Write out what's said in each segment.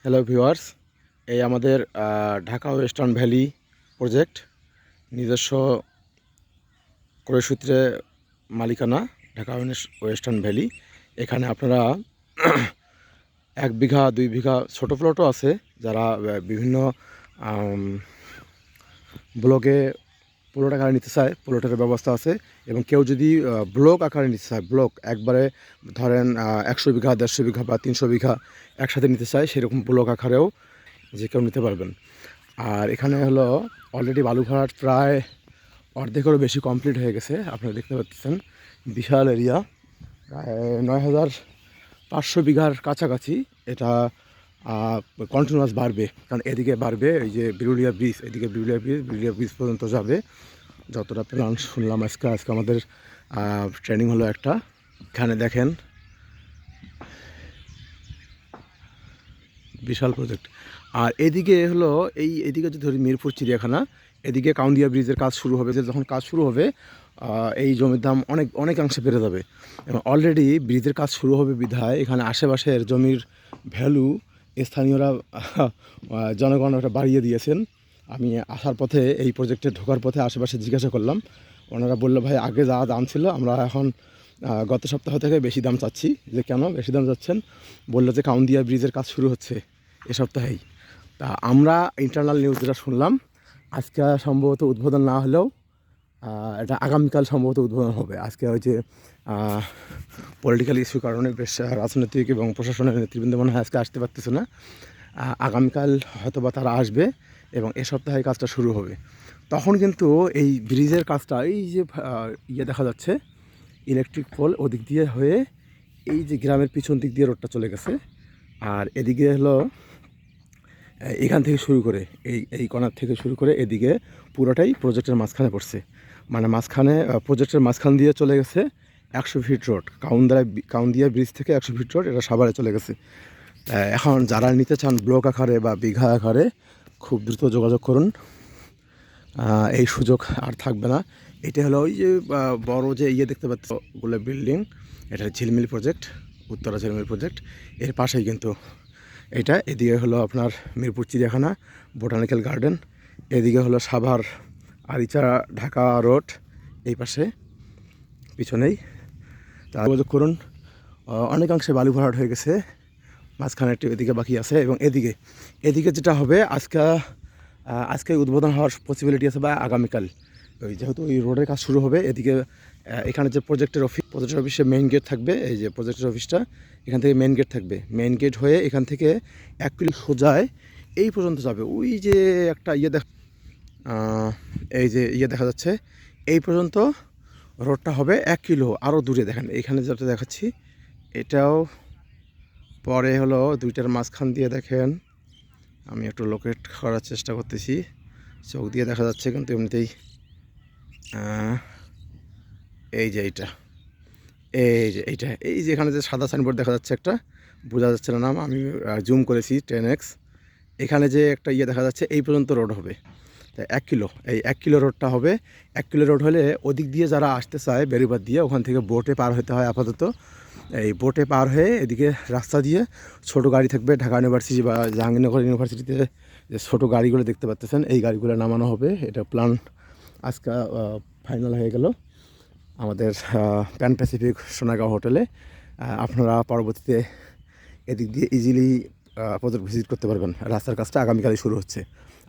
Hello viewers, এই আমাদের Dhaka western valley project নিজস্ব ক্রয়সূত্রে মালিকানা ঢাকা ওয়েস্টার্ন ভ্যালি। এখানে আপনারা 1 বিঘা 2 বিঘা ছোটো প্লটও আছে, যারা বিভিন্ন ব্লকে প্লট আকারে নিতে চায়, প্লটের ব্যবস্থা আছে। এবং কেউ যদি ব্লক আকারে নিতে চায়, ব্লক একবারে ধরেন 100 বিঘা 150 বিঘা বা 300 বিঘা একসাথে নিতে চায়, সেরকম ব্লক আকারেও যে কেউ নিতে পারবেন। আর এখানে হলো অলরেডি বালুঘাট প্রায় অর্ধেকেরও বেশি কমপ্লিট হয়ে গেছে। আপনারা দেখতে পাচ্ছেন বিশাল এরিয়া, প্রায় 9500 বিঘার কাছাকাছি। এটা কন্টিনিউয়াস বাড়বে, কারণ এদিকে বাড়বে, এই যে বিরুলিয়া ব্রিজ, এদিকে বিরুলিয়া ব্রিজ পর্যন্ত যাবে। যতটা প্ল্যান শুনলাম আজকে আমাদের ট্রেনিং হলো একটা। এখানে দেখেন বিশাল প্রজেক্ট। আর এদিকে হলো এদিকে যদি ধরি মিরপুর চিড়িয়াখানা, এদিকে কাউন্দিয়া ব্রিজের কাজ শুরু হবে। যে যখন কাজ শুরু হবে এই জমির দাম অনেকাংশে বেড়ে যাবে। এবং অলরেডি ব্রিজের কাজ শুরু হবে বিধায় এখানে আশেপাশের জমির ভ্যালু স্থানীয়রা জনগণ ওটা বাড়িয়ে দিয়েছেন। আমি আসার পথে এই প্রজেক্টে ঢোকার পথে আশেপাশে জিজ্ঞাসা করলাম, ওনারা বললো ভাই আগে যা দাম ছিল আমরা এখন গত সপ্তাহ থেকে বেশি দাম চাচ্ছি। যে কেন বেশি দাম চাচ্ছেন? বললো যে কাউন্দিয়া ব্রিজের কাজ শুরু হচ্ছে এ সপ্তাহেই। তা আমরা ইন্টারনাল নিউজ যেটা শুনলাম, আজকে সম্ভবত উদ্বোধন না হলেও এটা আগামীকাল সম্ভবত উদ্বোধন হবে। আজকে ওই যে পলিটিক্যাল ইস্যুর কারণে বেশ রাজনৈতিক এবং প্রশাসনের নেতৃবৃন্দ মনে হয় আজকে আসতে পারতেছে না। আগামীকাল হয়তো বা তারা আসবে এবং এ সপ্তাহে কাজটা শুরু হবে। তখন কিন্তু এই ব্রিজের কাজটা, এই যে দেখা যাচ্ছে ইলেকট্রিক পোল, ওদিক দিয়ে হয়ে এই যে গ্রামের পিছন দিক দিয়ে রোডটা চলে গেছে। আর এদিকে হলো এখান থেকে শুরু করে এই কর্নার থেকে শুরু করে এদিকে পুরোটাই প্রজেক্টের মাঝখানে পড়ছে। মানে মাঝখানে প্রজেক্টের মাঝখান দিয়ে চলে গেছে 100 ফিট রোড। কাউন্দিয়া ব্রিজ থেকে 100 ফিট রোড এটা সাভারে চলে গেছে। এখন যারা নিতে চান ব্লক আকারে বা বিঘা আকারে, খুব দ্রুত যোগাযোগ করুন। এই সুযোগ আর থাকবে না। এটা হলো ওই যে বড় যে দেখতে পাচ্ছ ওগুলো বিল্ডিং, এটা ঝিলমিল প্রজেক্ট, উত্তরা ঝিলমিল প্রজেক্ট। এর পাশেই কিন্তু এটা। এদিকে হলো আপনার মিরপুর চিড়িয়াখানা, বোটানিক্যাল গার্ডেন। এদিকে হলো সাভার আরিচা ঢাকা রোড, এই পাশে পিছনেই। তা যোগাযোগ করুন। অনেকাংশে বালু ভরাট হয়ে গেছে, মাঝখানে একটু এদিকে বাকি আছে। এবং এদিকে যেটা হবে আজকে উদ্বোধন হওয়ার পসিবিলিটি আছে, বা আগামীকাল। ওই যেহেতু ওই রোডের কাজ শুরু হবে, এদিকে এখানে যে প্রজেক্টের অফিসে মেইন গেট থাকবে, এই যে প্রজেক্টের অফিসটা, এখান থেকে মেইন গেট থাকবে। মেইন গেট হয়ে এখান থেকে 1 কিলো সোজায় এই পর্যন্ত যাবে। ওই যে একটা এই যে দেখা যাচ্ছে, এই পর্যন্ত রোডটা হবে 1 কিলো। আরও দূরে দেখেন, এখানে যেটা দেখাচ্ছি এটাও পরে হলো দুইটার মাঝখান দিয়ে দেখেন। আমি একটু লোকেট করার চেষ্টা করতেছি, চোখ দিয়ে দেখা যাচ্ছে কিন্তু এমনিতেই। এই যে এই যে এখানে যে সাদা সাইনবোর্ড দেখা যাচ্ছে, একটা বোঝা যাচ্ছে না নাম, আমি জুম করেছি 10x। এখানে যে একটা দেখা যাচ্ছে, এই পর্যন্ত রোড হবে। তাই 1 কিলো, এই 1 কিলো রোডটা হবে। 1 কিলো রোড হলে ওদিক দিয়ে যারা আসতে চায় বেরিবাদ দিয়ে, ওখান থেকে বোটে পার হতে হয় আপাতত। এই বোটে পার হয়ে এদিকে রাস্তা দিয়ে ছোট গাড়ি থাকবে, ঢাকা ইউনিভার্সিটি বা জাহাঙ্গীরনগর ইউনিভার্সিটিতে যে ছোটো গাড়িগুলো দেখতে পাচ্ছেন, এই গাড়িগুলো নামানো হবে। এটা প্ল্যান আজকে ফাইনাল হয়ে গেল আমাদের প্যান প্যাসিফিক সোনাগাঁও হোটেলে। আপনারা পরবর্তীতে এদিক দিয়ে ইজিলি প্রজেক্ট ভিজিট করতে পারবেন। রাস্তার কাজটা আগামীকালই শুরু হচ্ছে।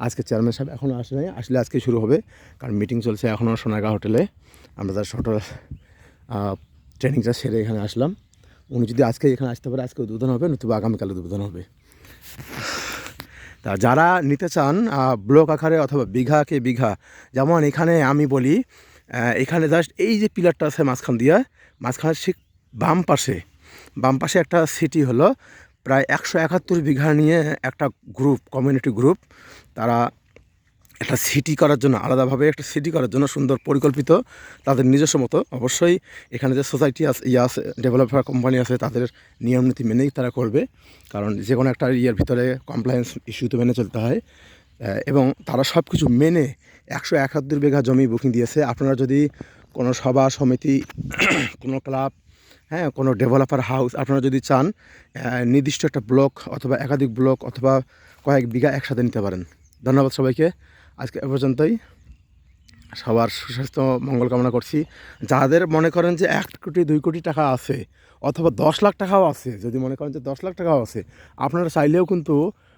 আজকে চেয়ারম্যান সাহেব এখনও আসে নাই, আসলে আজকেই শুরু হবে, কারণ মিটিং চলছে এখনও সোনাগাঁও হোটেলে। আমরা তার হোটেল ট্রেনিংটা সেরে এখানে আসলাম। উনি যদি আজকে এখানে আসতে পারে, আজকে উদ্বোধন হবে, নতুবা আগামীকাল উদ্বোধন হবে। তা যারা নিতে চান ব্লক আকারে অথবা বিঘাকে বিঘা, যেমন এখানে আমি বলি, এখানে জাস্ট এই যে পিলারটা আছে মাঝখানে ঠিক বাম পাশে একটা সিটি হলো প্রায় 171 বিঘা নিয়ে একটা কমিউনিটি গ্রুপ। তারা একটা সিটি করার জন্য, আলাদাভাবে একটা সিটি করার জন্য সুন্দর পরিকল্পিত, তাদের নিজস্ব মতো। অবশ্যই এখানে যে সোসাইটি আছে ডেভেলপার কোম্পানি আছে, তাদের নিয়ম নীতি মেনেই তারা করবে, কারণ যে কোনো একটা ভিতরে কমপ্লায়েন্স ইস্যু তো মেনে চলতে হয়। এবং তারা সব কিছু মেনে 171 বিঘা জমি বুকিং দিয়েছে। আপনারা যদি কোনো সভা সমিতি, কোনো ক্লাব, হ্যাঁ, কোনো ডেভেলপার হাউস আপনারা যদি চান নির্দিষ্ট একটা ব্লক অথবা একাধিক ব্লক অথবা কয়েক বিঘা একসাথে নিতে পারেন। ধন্যবাদ সবাইকে। আজকে এ পর্যন্তই। সবার সুস্বাস্থ্য মঙ্গল কামনা করছি। যাদের মনে করেন যে ১ কোটি ২ কোটি টাকা আছে অথবা ১০ লাখ টাকাও আছে, যদি মনে করেন যে ১০ লাখ টাকাও আছে, আপনারা চাইলেও কিন্তু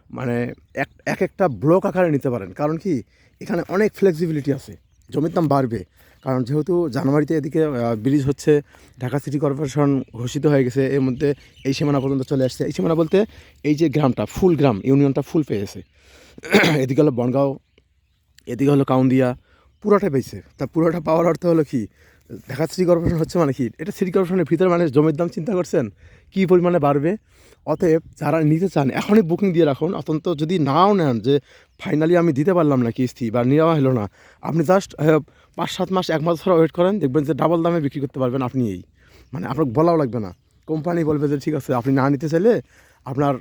মানে একটা ব্লক আকারে নিতে পারেন। কারণ কি, এখানে অনেক ফ্লেক্সিবিলিটি আছে, জমির দাম বাড়বে। কারণ যেহেতু জানুয়ারিতে এদিকে ব্রিজ হচ্ছে, ঢাকা সিটি কর্পোরেশন ঘোষিত হয়ে গেছে, এর মধ্যে এই সীমানা পর্যন্ত চলে আসছে। এই সীমানা বলতে এই যে গ্রামটা, ফুল গ্রাম ইউনিয়নটা ফুল পেয়েছে। এদিকে হলো বনগাঁও, এদিকে হলো কাউন্দিয়া, পুরোটা পেয়েছে। তা পুরোটা পাওয়ার অর্থ হলো কি, ঢাকা সিটি কর্পোরেশন হচ্ছে মানে কি, এটা সিটি কর্পোরেশনের ভিতরে, মানে জমির দাম চিন্তা করছেন কী পরিমাণে বাড়বে। অতএব যারা নিতে চান এখনই বুকিং দিয়ে রাখুন। অত্যন্ত যদি নাও নেন যে ফাইনালি আমি দিতে পারলাম না কিস্তি বা নেওয়া হলো না, আপনি জাস্ট ৫-৭ মাস ১ মাস ধরে ওয়েট করেন, দেখবেন যে ডাবল দামে বিক্রি করতে পারবেন আপনি। মানে আপনার বলাও লাগবে না, কোম্পানি বলবে যে ঠিক আছে, আপনি না নিতে চাইলে আপনার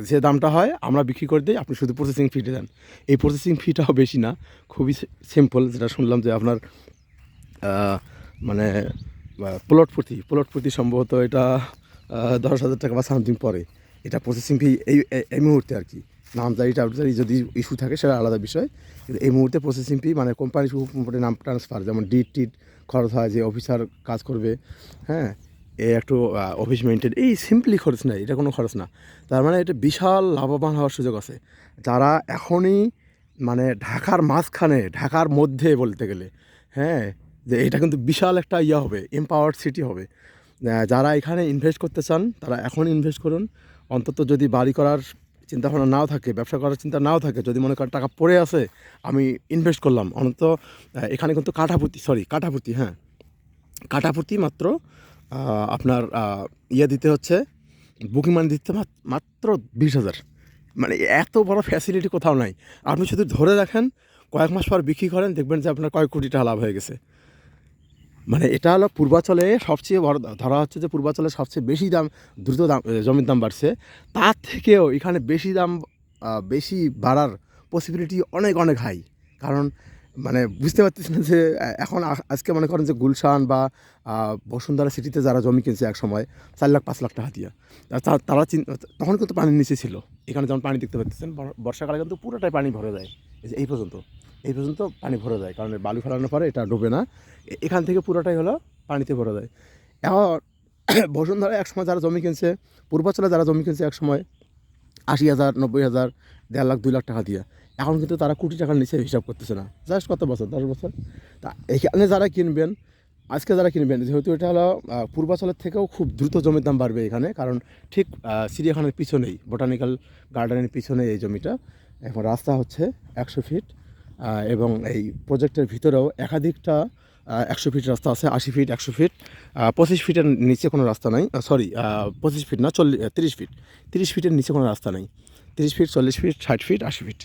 যে দামটা হয় আমরা বিক্রি করে দিই, আপনি শুধু প্রসেসিং ফিটা দেন। এই প্রসেসিং ফিটাও বেশি না, খুবই সিম্পল। যেটা শুনলাম যে আপনার মানে প্লট প্রতি সম্ভবত এটা ১০,০০০ টাকা বা সামথিং পরে। এটা প্রসেসিং ফি এই মুহূর্তে আর কি। নামজারি টামজারি যদি ইস্যু থাকে সেটা আলাদা বিষয়, কিন্তু এই মুহূর্তে প্রসেসিং ফি মানে কোম্পানি শুধু নাম ট্রান্সফার, যেমন ডিট টিট খরচ হয়, যে অফিসার কাজ করবে, হ্যাঁ, এই একটু অফিস মেনটেন, এই সিম্পলি খরচ নেই, এটা কোনো খরচ না। তার মানে এটা বিশাল লাভবান হওয়ার সুযোগ আছে। যারা এখনই মানে ঢাকার মাঝখানে, ঢাকার মধ্যে বলতে গেলে, হ্যাঁ, যে এটা কিন্তু বিশাল একটা হবে, এম্পাওয়ার্ড সিটি হবে। যারা এখানে ইনভেস্ট করতে চান তারা এখন ইনভেস্ট করুন। অন্তত যদি বাড়ি করার চিন্তাভাবনা নাও থাকে, ব্যবসা করার চিন্তা নাও থাকে, যদি মনে করেন টাকা পড়ে আছে, আমি ইনভেস্ট করলাম, অন্তত এখানে কিন্তু কাঠাপ্রতি, হ্যাঁ, কাঠাপ্রতি মাত্র আপনার দিতে হচ্ছে, বুকিং মানি দিতে মাত্র ২০,০০০। মানে এত বড় ফ্যাসিলিটি কোথাও নাই। আপনি শুধু ধরে রাখেন, কয়েক মাস পর বিক্রি করেন, দেখবেন যে আপনার কয়েক কোটি টাকা লাভ হয়ে গেছে। মানে এটা হলো পূর্বাঞ্চলে সবচেয়ে বড়, ধরা হচ্ছে যে পূর্বাঞ্চলে সবচেয়ে বেশি দ্রুত জমির দাম বাড়ছে। তার থেকেও এখানে বেশি বাড়ার পসিবিলিটি অনেক অনেক হাই। কারণ মানে বুঝতে পারতেছি না যে এখন আজকে মনে করেন যে গুলশান বা বসুন্ধরা সিটিতে যারা জমি কিনছে এক সময় ৪ লাখ ৫ লাখ টাকা দিয়ে, তারা তখন কিন্তু পানির নিচে ছিল। এখানে যেমন পানি দেখতে পাচ্ছেন, বর্ষাকালে কিন্তু পুরোটাই পানি ভরে যায়। এই পর্যন্ত পানি ভরে যায়, কারণ বালু ফেলানোর পরে এটা ডোবে না। এখান থেকে পুরোটাই হলো পানিতে ভরে যায়। এখন বসুন্ধরা একসময় যারা জমি কিনছে, পূর্বাঞ্চলে যারা জমি কিনছে একসময় ৮০,০০০, ৯০,০০০, ১.৫ লাখ ২ লাখ টাকা দিয়ে, এখন কিন্তু তারা কোটি টাকার নিচে হিসাব করতেছে না। জাস্ট কত বছর, ১০ বছর। তা এখানে যারা কিনবেন, যারা কিনবেন, যেহেতু এটা হলো পূর্বাঞ্চলের থেকেও খুব দ্রুত জমির দাম বাড়বে এখানে, কারণ ঠিক চিড়িয়াখানার পিছনেই, বোটানিক্যাল গার্ডেনের পিছনে এই জমিটা। এখন রাস্তা হচ্ছে ১০০ ফিট, এবং এই প্রজেক্টের ভিতরেও একাধিকটা ১০০ ফিট রাস্তা আছে, ৮০ ফিট, ১০০ ফিট, ২৫ ফিটের নিচে কোনো রাস্তা নাই। ২৫ ফিট না, ৩০ ফিট, ৩০ ফিটের নিচে কোনো রাস্তা নেই। ৩০ ফিট, ৪০ ফিট, ৬০ ফিট, ৮০ ফিট,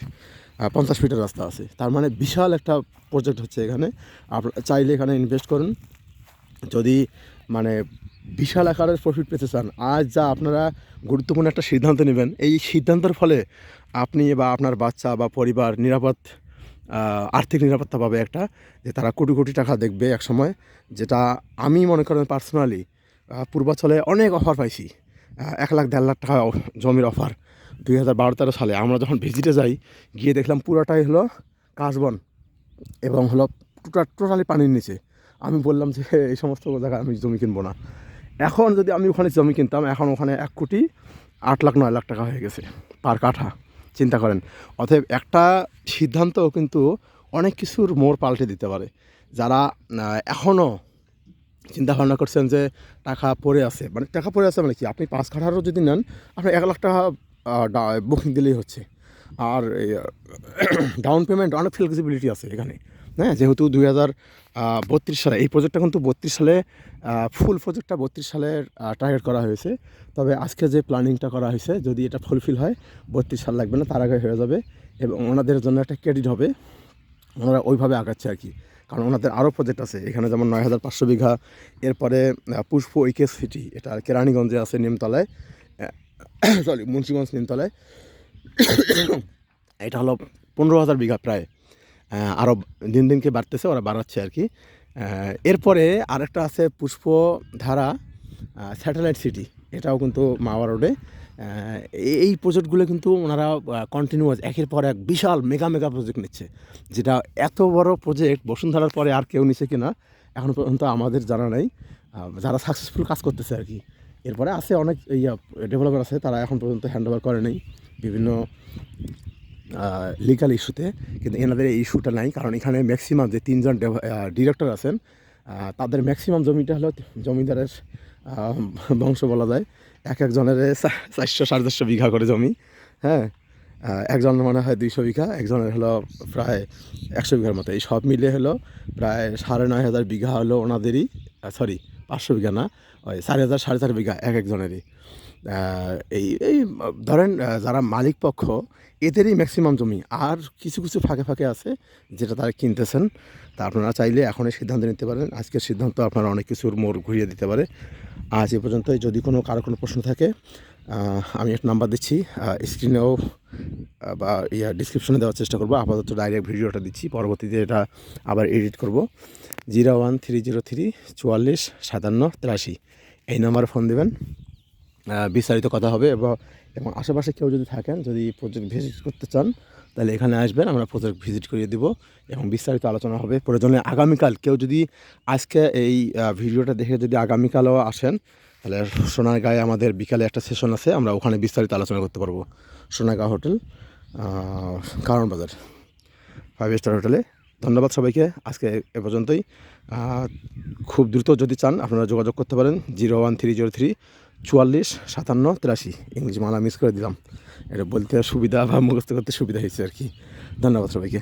৫০ ফিটের রাস্তা আছে। তার মানে বিশাল একটা প্রজেক্ট হচ্ছে এখানে। আপনারা চাইলে এখানে ইনভেস্ট করুন, যদি মানে বিশাল আকারের প্রফিট পেতে চান। আজ যা আপনারা গুরুত্বপূর্ণ একটা সিদ্ধান্ত নেবেন, এই সিদ্ধান্তের ফলে আপনি বা আপনার বাচ্চা বা পরিবার আর্থিক নিরাপত্তা পাবে একটা, যে তারা কোটি কোটি টাকা দেখবে এক সময়। যেটা আমি মনে করেন পার্সোনালি পূর্বাঞ্চলে অনেক অফার পাইছি, ১ লাখ ১.৫ লাখ টাকা জমির অফার ২০১২-১৩ সালে। আমরা যখন ভিজিটে যাই, গিয়ে দেখলাম পুরোটাই হলো কাশবন এবং হলো টোটালি পানির নিচে। আমি বললাম যে এই সমস্ত জায়গায় আমি জমি কিনবো না। এখন যদি আমি ওখানে জমি কিনতাম, এখন ওখানে ১ কোটি ৮ লাখ ৯ লাখ টাকা হয়ে গেছে পার কাঠা, চিন্তা করেন। অতএব একটা সিদ্ধান্ত কিন্তু অনেক কিছুর মোড় পাল্টে দিতে পারে। যারা এখনও চিন্তা ভাবনা করছেন যে টাকা পড়ে আছে, মানে কি, আপনি ৫ কাঠারও যদি নেন, আপনার ১ লাখ টাকা বুকিং দিলেই হচ্ছে। আর ডাউন পেমেন্ট অনেক ফ্লেক্সিবিলিটি আছে এখানে, হ্যাঁ। যেহেতু ২০৩২ সালে এই প্রজেক্টটা কিন্তু ৩২ সালে ফুল প্রজেক্টটা ৩২ সালে টার্গেট করা হয়েছে। তবে আজকে যে প্ল্যানিংটা করা হয়েছে, যদি এটা ফুলফিল হয়, ৩২ সাল লাগবে না, তার আগে হয়ে যাবে। এবং ওনাদের জন্য একটা ক্রেডিট হবে, ওনারা ওইভাবে আগাচ্ছে আর কি। কারণ ওনাদের আরও প্রজেক্ট আছে এখানে, যেমন ৯,৫০০ বিঘা। এরপরে পুষ্প ঐক্য সিটি, এটা কেরানীগঞ্জে আছে, নিমতলায়, মুন্সিগঞ্জ নিমতলায়। এটা হলো ১৫,০০০ বিঘা প্রায়, আরও দিনকে বাড়তেছে, ওরা বাড়াচ্ছে আর কি। এরপরে আরেকটা আছে পুষ্পধারা, স্যাটেলাইট সিটি, এটাও কিন্তু মাওয়া রোডে। এই প্রজেক্টগুলো কিন্তু ওনারা কন্টিনিউয়াস একের পর এক বিশাল মেগা মেগা প্রজেক্ট নিচ্ছে, যেটা এত বড় প্রজেক্ট বসুন্ধরার পরে আর কেউ নিচ্ছে কিনা এখন পর্যন্ত আমাদের জানা নাই। যারা সাকসেসফুল কাজ করতেছে আর কি। এরপরে আছে অনেক ডেভেলপার আছে, তারা এখন পর্যন্ত হ্যান্ড ওভার করে নেই বিভিন্ন লিগাল ইস্যুতে, কিন্তু এনাদের এই ইস্যুটা নাই, কারণ এখানে ম্যাক্সিমাম যে 3জন ডিরেক্টর আছেন তাদের ম্যাক্সিমাম জমিটা হলো জমিদারের বংশ বলা যায়। একজনের 400-450 বিঘা করে জমি, হ্যাঁ। একজনের মনে হয় 200 বিঘা, একজনের হলো প্রায় 100 বিঘার মতো। এই সব মিলে হলো প্রায় 9,500 বিঘা হলো ওনাদেরই, সরি 500 বিঘা না, ওই 4,000 4,500 বিঘা একজনেরই। এই এই ধরেন যারা মালিক পক্ষ এদেরই ম্যাক্সিমাম জমি, আর কিছু কিছু ফাঁকে ফাঁকে আছে যেটা তারা কিনতেছেন। তা আপনারা চাইলে এখনই সিদ্ধান্ত নিতে পারেন, আজকের সিদ্ধান্ত আপনারা অনেক কিছুর মোড় ঘুরিয়ে দিতে পারে। আজ এ পর্যন্তই। যদি কারো কোনো প্রশ্ন থাকে আমি একটা নাম্বার দিচ্ছি, স্ক্রিনেও বা ডিসক্রিপশনে দেওয়ার চেষ্টা করবো। আপাতত ডাইরেক্ট ভিডিওটা দিচ্ছি, পরবর্তীতে এটা আবার এডিট করব। 01303 44 57 83 এই নাম্বারে ফোন দেবেন, বিস্তারিত কথা হবে। এবং আশেপাশে কেউ যদি থাকেন, যদি প্রজেক্ট ভিজিট করতে চান, তাহলে এখানে আসবেন, আমরা প্রজেক্ট ভিজিট করিয়ে দেবো এবং বিস্তারিত আলোচনা হবে। প্রয়োজনে আগামীকাল কেউ যদি আজকে এই ভিডিওটা দেখে যদি আগামীকালও আসেন, তাহলে সোনারগাঁয়ে আমাদের বিকালে একটা সেশন আছে, আমরা ওখানে বিস্তারিত আলোচনা করতে পারবো। সোনারগাঁ হোটেল, কারণ বাজার 5 স্টার হোটেলে। ধন্যবাদ সবাইকে, আজকে এ পর্যন্তই। খুব দ্রুত যদি চান আপনারা যোগাযোগ করতে পারেন 01303 44 57 83। ইংলিশ মালা মিস করে দিলাম, এটা বলতে সুবিধা বা মুখস্থ করতে সুবিধা হয়েছে আর কি। ধন্যবাদ সবাইকে।